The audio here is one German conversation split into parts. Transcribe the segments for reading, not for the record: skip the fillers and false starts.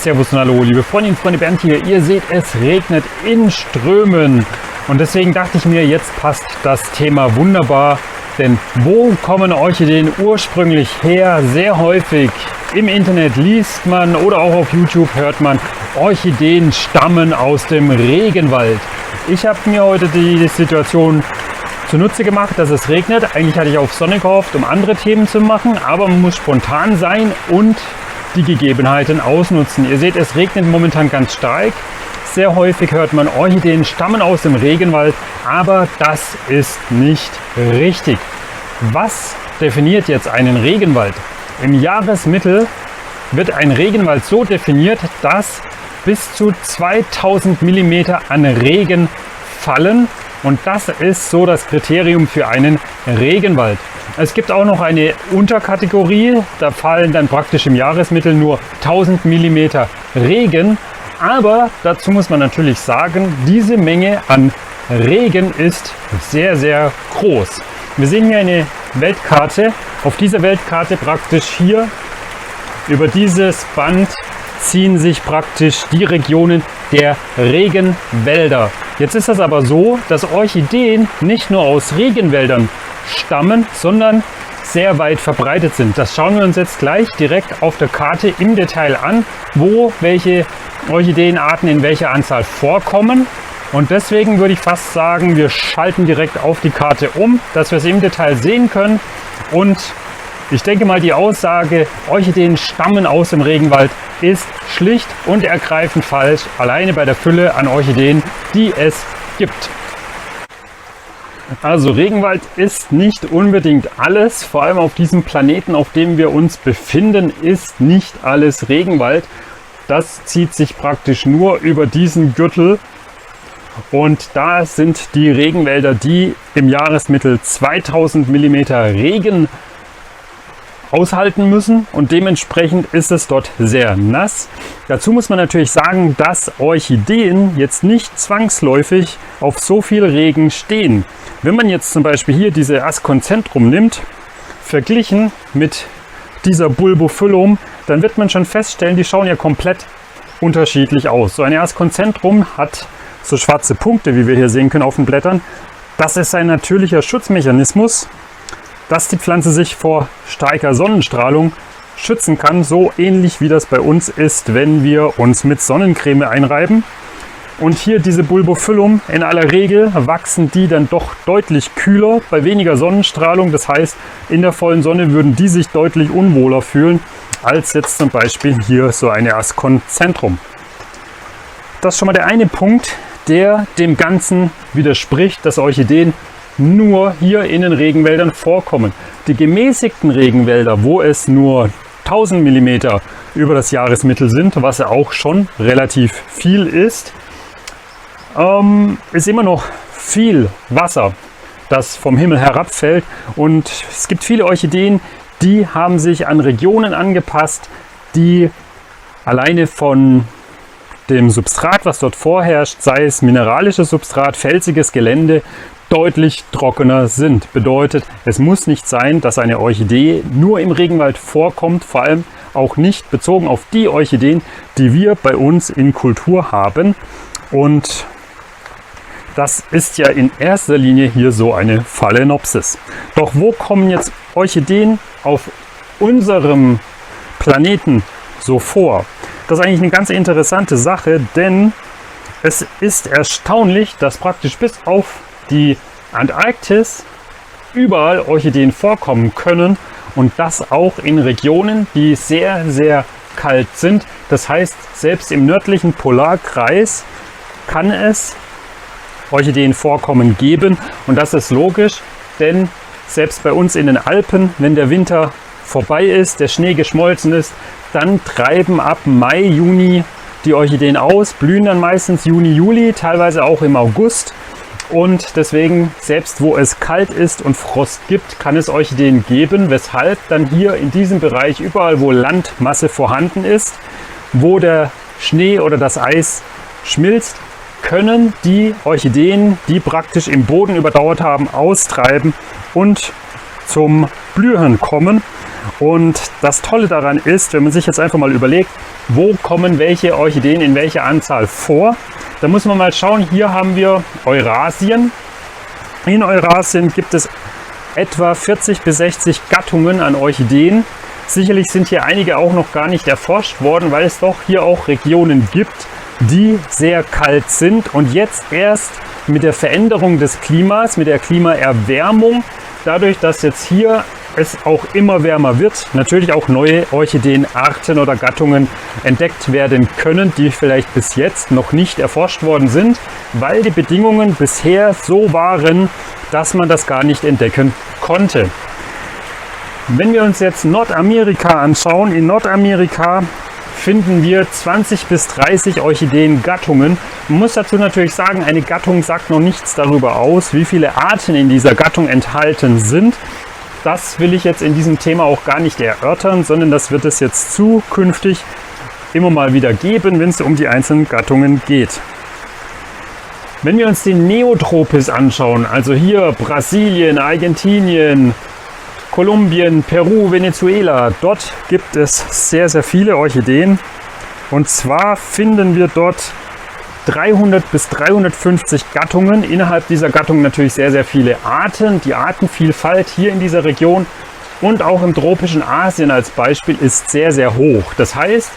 Servus und Hallo, liebe Freundinnen und Freunde, Bernd hier. Ihr seht, es regnet in Strömen. Und deswegen dachte ich mir, jetzt passt das Thema wunderbar. Denn wo kommen Orchideen ursprünglich her? Sehr häufig im Internet liest man oder auch auf YouTube hört man, Orchideen stammen aus dem Regenwald. Ich habe mir heute die Situation zunutze gemacht, dass es regnet. Eigentlich hatte ich auf Sonne gehofft, um andere Themen zu machen, aber man muss spontan sein und die Gegebenheiten ausnutzen. Ihr seht, es regnet momentan ganz stark. Sehr häufig hört man, Orchideen stammen aus dem Regenwald, aber das ist nicht richtig. Was definiert jetzt einen Regenwald? Im Jahresmittel wird ein Regenwald so definiert, dass bis zu 2000 mm an Regen fallen. Und das ist so das Kriterium für einen Regenwald. Es gibt auch noch eine Unterkategorie, da fallen dann praktisch im Jahresmittel nur 1000 mm Regen. Aber dazu muss man natürlich sagen, diese Menge an Regen ist sehr, sehr groß. Wir sehen hier eine Weltkarte. Auf dieser Weltkarte praktisch hier über dieses Band ziehen sich praktisch die Regionen der Regenwälder. Jetzt ist das aber so, dass Orchideen nicht nur aus Regenwäldern stammen, sondern sehr weit verbreitet sind. Das schauen wir uns jetzt gleich direkt auf der Karte im Detail an, wo welche Orchideenarten in welcher Anzahl vorkommen. Und deswegen würde ich fast sagen, wir schalten direkt auf die Karte um, dass wir es im Detail sehen können. Und ich denke mal, die Aussage, Orchideen stammen aus dem Regenwald, ist schlicht und ergreifend falsch, alleine bei der Fülle an Orchideen, die es gibt. Also Regenwald ist nicht unbedingt alles, vor allem auf diesem Planeten, auf dem wir uns befinden, ist nicht alles Regenwald. Das zieht sich praktisch nur über diesen Gürtel. Und da sind die Regenwälder, die im Jahresmittel 2000 mm Regen aushalten müssen und dementsprechend ist es dort sehr nass. Dazu muss man natürlich sagen, dass Orchideen jetzt nicht zwangsläufig auf so viel Regen stehen. Wenn man jetzt zum Beispiel hier diese Asconcentrums nimmt, verglichen mit dieser Bulbophyllum, dann wird man schon feststellen, die schauen ja komplett unterschiedlich aus. So eine Asconcentrum hat so schwarze Punkte, wie wir hier sehen können auf den Blättern. Das ist ein natürlicher Schutzmechanismus, dass die Pflanze sich vor starker Sonnenstrahlung schützen kann, so ähnlich wie das bei uns ist, wenn wir uns mit Sonnencreme einreiben. Und hier diese Bulbophyllum, in aller Regel wachsen die dann doch deutlich kühler bei weniger Sonnenstrahlung. Das heißt, in der vollen Sonne würden die sich deutlich unwohler fühlen, als jetzt zum Beispiel hier so eine Asconcentrum. Das ist schon mal der eine Punkt, der dem Ganzen widerspricht, dass Orchideen nur hier in den Regenwäldern vorkommen. Die gemäßigten Regenwälder, wo es nur 1000 mm über das Jahresmittel sind, was ja auch schon relativ viel ist immer noch viel Wasser, das vom Himmel herabfällt. Und es gibt viele Orchideen, die haben sich an Regionen angepasst, die alleine von dem Substrat, was dort vorherrscht, sei es mineralisches Substrat, felsiges Gelände, deutlich trockener sind. Bedeutet, es muss nicht sein, dass eine Orchidee nur im Regenwald vorkommt, vor allem auch nicht bezogen auf die Orchideen, die wir bei uns in Kultur haben. Und das ist ja in erster Linie hier so eine Phalaenopsis. Doch wo kommen jetzt Orchideen auf unserem Planeten so vor? Das ist eigentlich eine ganz interessante Sache, denn es ist erstaunlich, dass praktisch bis auf die Antarktis überall Orchideen vorkommen können und das auch in Regionen, die sehr, sehr kalt sind. Das heißt, selbst im nördlichen Polarkreis kann es Orchideenvorkommen geben und das ist logisch, denn selbst bei uns in den Alpen, wenn der Winter vorbei ist, der Schnee geschmolzen ist, dann treiben ab Mai, Juni die Orchideen aus, blühen dann meistens Juni, Juli, teilweise auch im August. Und deswegen, selbst wo es kalt ist und Frost gibt, kann es Orchideen geben, weshalb dann hier in diesem Bereich, überall wo Landmasse vorhanden ist, wo der Schnee oder das Eis schmilzt, können die Orchideen, die praktisch im Boden überdauert haben, austreiben und zum Blühen kommen. Und das Tolle daran ist, wenn man sich jetzt einfach mal überlegt, wo kommen welche Orchideen in welcher Anzahl vor. Da muss man mal schauen, hier haben wir Eurasien. In Eurasien gibt es etwa 40 bis 60 Gattungen an Orchideen. Sicherlich sind hier einige auch noch gar nicht erforscht worden, weil es doch hier auch Regionen gibt, die sehr kalt sind und jetzt erst mit der Veränderung des Klimas, mit der Klimaerwärmung, dadurch, dass jetzt hier es auch immer wärmer wird, natürlich auch neue Orchideenarten oder Gattungen entdeckt werden können, die vielleicht bis jetzt noch nicht erforscht worden sind, weil die Bedingungen bisher so waren, dass man das gar nicht entdecken konnte. Wenn wir uns jetzt Nordamerika anschauen, in Nordamerika finden wir 20 bis 30 Orchideengattungen. Man muss dazu natürlich sagen, eine Gattung sagt noch nichts darüber aus, wie viele Arten in dieser Gattung enthalten sind. Das will ich jetzt in diesem Thema auch gar nicht erörtern, sondern das wird es jetzt zukünftig immer mal wieder geben, wenn es um die einzelnen Gattungen geht. Wenn wir uns den Neotropis anschauen, also hier Brasilien, Argentinien, Kolumbien, Peru, Venezuela, dort gibt es sehr, sehr viele Orchideen. Und zwar finden wir dort 300 bis 350 Gattungen. Innerhalb dieser Gattungen natürlich sehr, sehr viele Arten. Die Artenvielfalt hier in dieser Region und auch im tropischen Asien als Beispiel ist sehr, sehr hoch. Das heißt,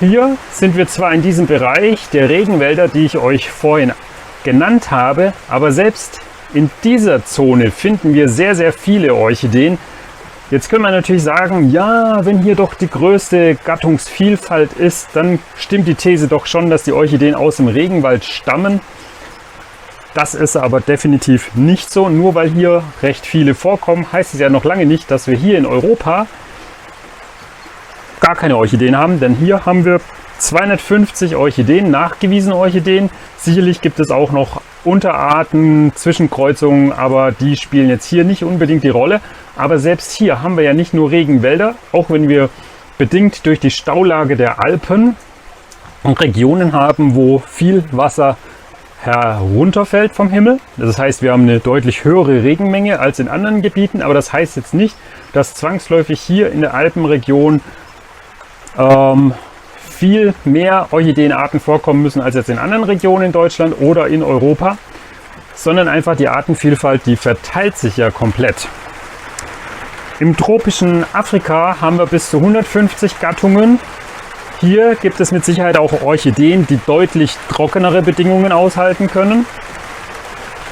hier sind wir zwar in diesem Bereich der Regenwälder, die ich euch vorhin genannt habe, aber selbst in dieser Zone finden wir sehr, sehr viele Orchideen. Jetzt können wir natürlich sagen, ja, wenn hier doch die größte Gattungsvielfalt ist, dann stimmt die These doch schon, dass die Orchideen aus dem Regenwald stammen. Das ist aber definitiv nicht so. Nur weil hier recht viele vorkommen, heißt es ja noch lange nicht, dass wir hier in Europa gar keine Orchideen haben. Denn hier haben wir 250 Orchideen, nachgewiesene Orchideen. Sicherlich gibt es auch noch Unterarten, Zwischenkreuzungen, aber die spielen jetzt hier nicht unbedingt die Rolle. Aber selbst hier haben wir ja nicht nur Regenwälder, auch wenn wir bedingt durch die Staulage der Alpen Regionen haben, wo viel Wasser herunterfällt vom Himmel. Das heißt, wir haben eine deutlich höhere Regenmenge als in anderen Gebieten, aber das heißt jetzt nicht, dass zwangsläufig hier in der Alpenregion viel mehr Orchideenarten vorkommen müssen als jetzt in anderen Regionen in Deutschland oder in Europa, sondern einfach die Artenvielfalt, die verteilt sich ja komplett. Im tropischen Afrika haben wir bis zu 150 Gattungen. Hier gibt es mit Sicherheit auch Orchideen, die deutlich trockenere Bedingungen aushalten können.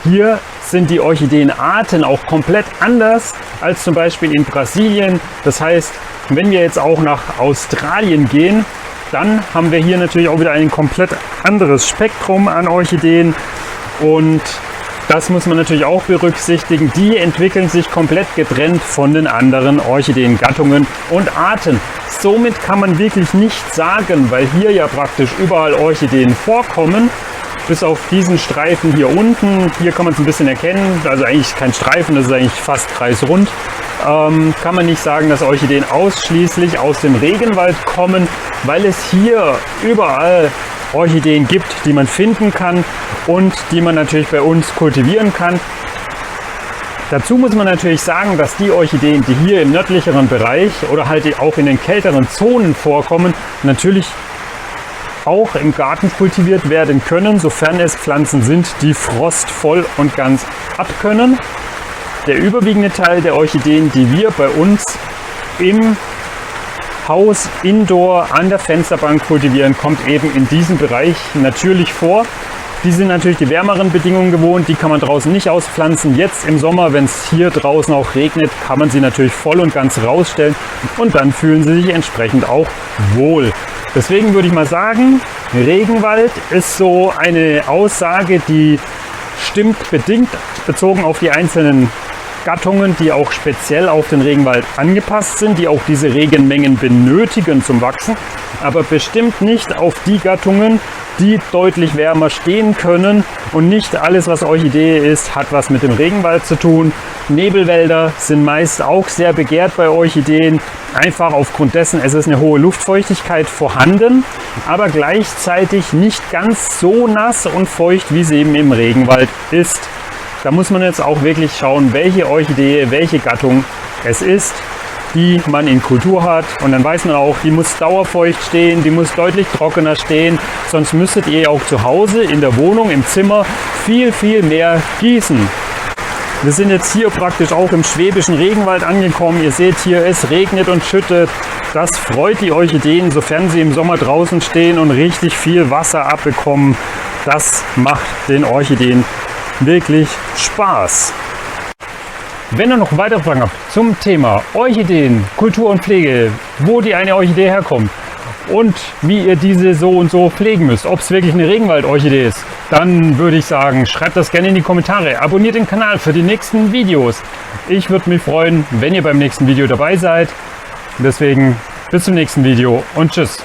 Hier sind die Orchideenarten auch komplett anders als zum Beispiel in Brasilien. Das heißt, wenn wir jetzt auch nach Australien gehen, dann haben wir hier natürlich auch wieder ein komplett anderes Spektrum an Orchideen und das muss man natürlich auch berücksichtigen. Die entwickeln sich komplett getrennt von den anderen Orchideengattungen und Arten. Somit kann man wirklich nicht sagen, weil hier ja praktisch überall Orchideen vorkommen, bis auf diesen Streifen hier unten. Hier kann man es ein bisschen erkennen, also eigentlich kein Streifen, das ist eigentlich fast kreisrund. Kann man nicht sagen, dass Orchideen ausschließlich aus dem Regenwald kommen, weil es hier überall Orchideen gibt, die man finden kann und die man natürlich bei uns kultivieren kann. Dazu muss man natürlich sagen, dass die Orchideen, die hier im nördlicheren Bereich oder halt auch in den kälteren Zonen vorkommen, natürlich auch im Garten kultiviert werden können, sofern es Pflanzen sind, die Frost voll und ganz abkönnen. Der überwiegende Teil der Orchideen, die wir bei uns im Haus Indoor an der Fensterbank kultivieren, kommt eben in diesem Bereich natürlich vor. Die sind natürlich die wärmeren Bedingungen gewohnt, die kann man draußen nicht auspflanzen. Jetzt im Sommer, wenn es hier draußen auch regnet, kann man sie natürlich voll und ganz rausstellen und dann fühlen sie sich entsprechend auch wohl. Deswegen würde ich mal sagen, Regenwald ist so eine Aussage, die stimmt bedingt bezogen auf die einzelnen Gattungen, die auch speziell auf den Regenwald angepasst sind, die auch diese Regenmengen benötigen zum Wachsen, aber bestimmt nicht auf die Gattungen, die deutlich wärmer stehen können. Und nicht alles, was Orchidee ist, hat was mit dem Regenwald zu tun. Nebelwälder sind meist auch sehr begehrt bei Orchideen, einfach aufgrund dessen, es ist eine hohe Luftfeuchtigkeit vorhanden, aber gleichzeitig nicht ganz so nass und feucht, wie es eben im Regenwald ist. Da muss man jetzt auch wirklich schauen, welche Orchidee, welche Gattung es ist. die man in Kultur hat. Und dann weiß man auch, die muss dauerfeucht stehen, die muss deutlich trockener stehen. Sonst müsstet ihr auch zu Hause, in der Wohnung, im Zimmer viel, viel mehr gießen. Wir sind jetzt hier praktisch auch im schwäbischen Regenwald angekommen. Ihr seht hier, es regnet und schüttet. Das freut die Orchideen, sofern sie im Sommer draußen stehen und richtig viel Wasser abbekommen. Das macht den Orchideen wirklich Spaß. Wenn ihr noch weitere Fragen habt zum Thema Orchideen, Kultur und Pflege, wo die eine Orchidee herkommt und wie ihr diese so und so pflegen müsst, ob es wirklich eine Regenwald-Orchidee ist, dann würde ich sagen, schreibt das gerne in die Kommentare. Abonniert den Kanal für die nächsten Videos. Ich würde mich freuen, wenn ihr beim nächsten Video dabei seid. Deswegen bis zum nächsten Video und tschüss.